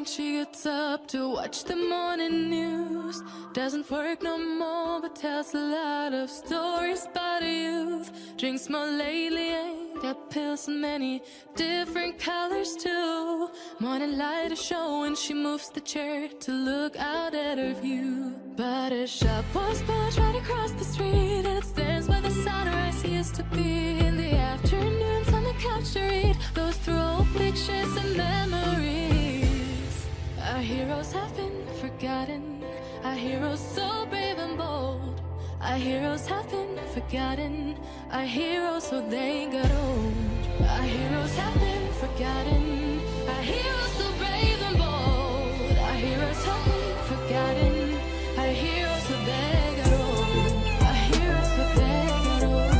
She gets up to watch the morning news. Doesn't work no more, but tells a lot of stories about her youth. Drinks more lately, ain't got pills in many different colors too. Morning light is showing, she moves the chair to look out at her view. But her shop was built right across the street, and it stands where the sunrise used to be. In the afternoons on the couch to read, goes through old pictures and memories. Our heroes have been forgotten, our heroes so brave and bold. Our heroes have been forgotten, our heroes so they got old. Our heroes have been forgotten, our heroes so brave and bold. Our heroes have been forgotten, our heroes so they got old. Our heroes so they got old.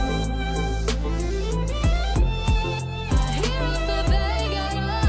Our heroes so they got old.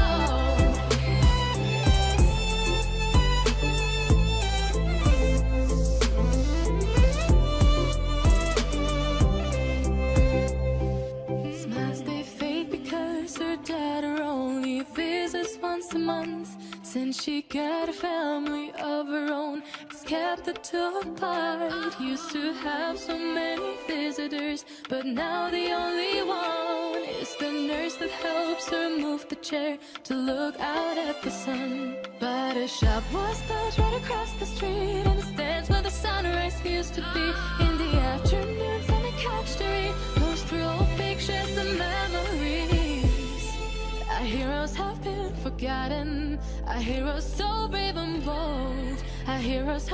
Smiles they fade because her dad only visits once a month. Since she got a family of her own, it's kept the two apart. Used to have so many visitors, but now the only one is the nurse that helps her move the chair to look out at the sun. But her shop was built right across the street, and it stands where the sunrise used to be. In the afternoons on the couch to read, goes through old pictures and memories. Our heroes have been forgotten, our heroes so brave and bold. Our heroes have